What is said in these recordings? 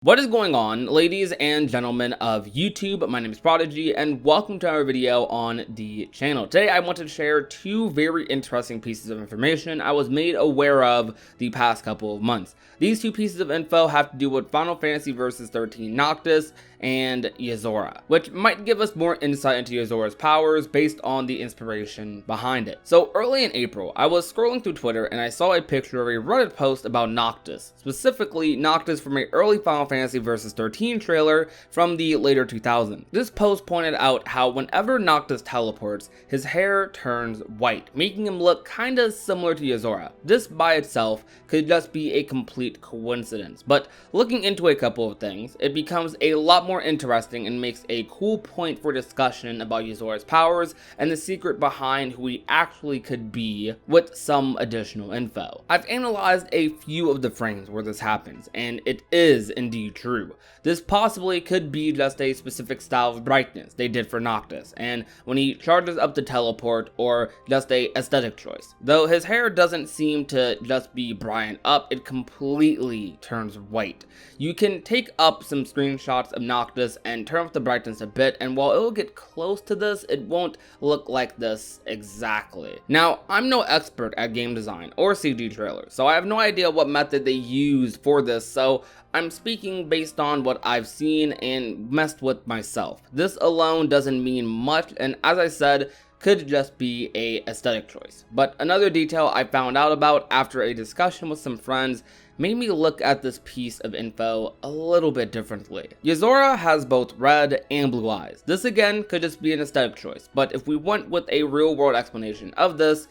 What is going on, ladies and gentlemen of YouTube? My name is Prodigy and welcome to our video on the channel. Today I want to share two very interesting pieces of information I was made aware of the past couple of months. These two pieces of info have to do with Final Fantasy Versus 13 Noctis and Yozora, which might give us more insight into Yozora's powers based on the inspiration behind it. So early in April, I was scrolling through Twitter and I saw a picture of a Reddit post about Noctis, specifically Noctis from an early Final Fantasy Versus 13 trailer from the later 2000s. This post pointed out how whenever Noctis teleports, his hair turns white, making him look kinda similar to Yozora. This by itself could just be a complete coincidence, but looking into a couple of things, it becomes a lot more interesting and makes a cool point for discussion about Yozora's powers and the secret behind who he actually could be with some additional info. I've analyzed a few of the frames where this happens, and it is indeed true. This possibly could be just a specific style of brightness they did for Noctis, and when he charges up to teleport, or just a aesthetic choice. Though his hair doesn't seem to just be brightened up, it completely turns white. You can take up some screenshots of Noctis and turn up the brightness a bit, and while it will get close to this, it won't look like this exactly. Now, I'm no expert at game design or CG trailers, so I have no idea what method they used for this, so I'm speaking based on what I've seen and messed with myself. This alone doesn't mean much, and as I said, could just be a aesthetic choice. But another detail I found out about after a discussion with some friends made me look at this piece of info a little bit differently. Yozora has both red and blue eyes. This again could just be an aesthetic choice, but if we went with a real world explanation of this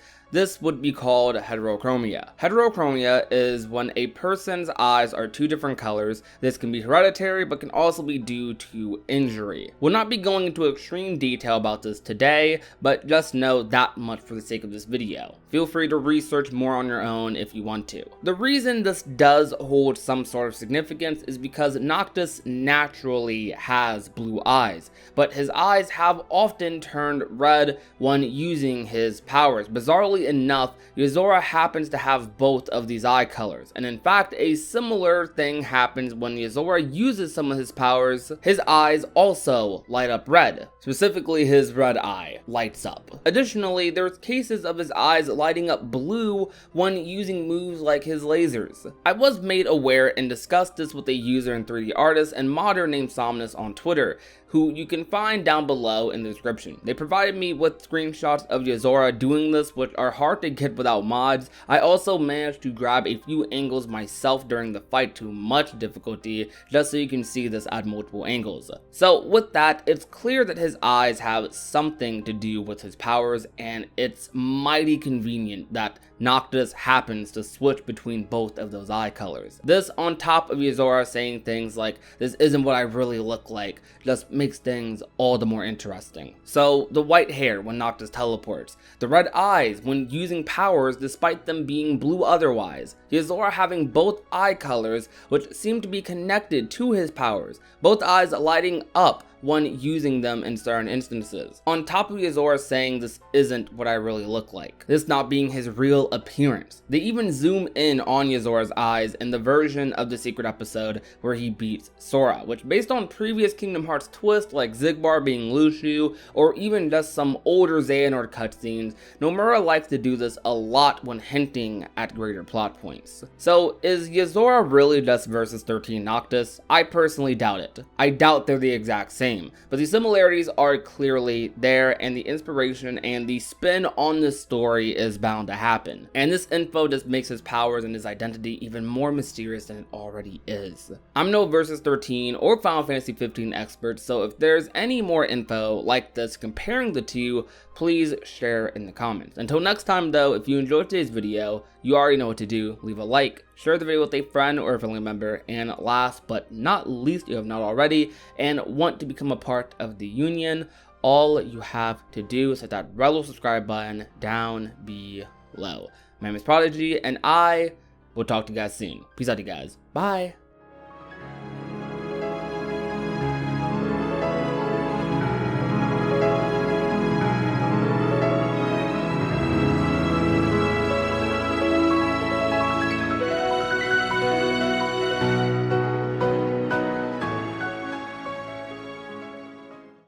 would be called heterochromia. Heterochromia is when a person's eyes are two different colors. This can be hereditary, but can also be due to injury. We'll not be going into extreme detail about this today, but just know that much for the sake of this video. Feel free to research more on your own if you want to. The reason this does hold some sort of significance is because Noctis naturally has blue eyes, but his eyes have often turned red when using his powers. Bizarrely enough, Yozora happens to have both of these eye colors, and in fact a similar thing happens when Yozora uses some of his powers. His eyes also light up red, specifically his red eye lights up. Additionally, there's cases of his eyes lighting up blue when using moves like his lasers. I was made aware and discussed this with a user and 3D artist and modder named Somnus on Twitter, who you can find down below in the description. They provided me with screenshots of Yozora doing this, which are hard to get without mods. I also managed to grab a few angles myself during the fight to much difficulty, just so you can see this at multiple angles. So with that, it's clear that his eyes have something to do with his powers, and it's mighty convenient that Noctis happens to switch between both of those eye colors. This on top of Yozora saying things like, "This isn't what I really look like," just makes things all the more interesting. So the white hair when Noctis teleports, the red eyes when using powers despite them being blue otherwise, Yozora having both eye colors which seem to be connected to his powers, both eyes lighting up when using them in certain instances. On top of Yozora saying this isn't what I really look like, this not being his real appearance. They even zoom in on Yozora's eyes in the version of the secret episode where he beats Sora, which based on previous Kingdom Hearts twists like Xigbar being Luxu, or even just some older Xehanort cutscenes, Nomura likes to do this a lot when hinting at greater plot points. So is Yozora really just Versus 13 Noctis? I personally doubt it. I doubt they're the exact same. But the similarities are clearly there, and the inspiration and the spin on this story is bound to happen. And this info just makes his powers and his identity even more mysterious than it already is. I'm no Versus 13 or Final Fantasy 15 expert, so if there's any more info like this comparing the two, please share in the comments. Until next time though, if you enjoyed today's video, you already know what to do. Leave a like, share the video with a friend or a family member, and last but not least, if you have not already and want to become a part of the union, all you have to do is hit that red little subscribe button down below. My name is Prodigy, and I will talk to you guys soon. Peace out, you guys. Bye.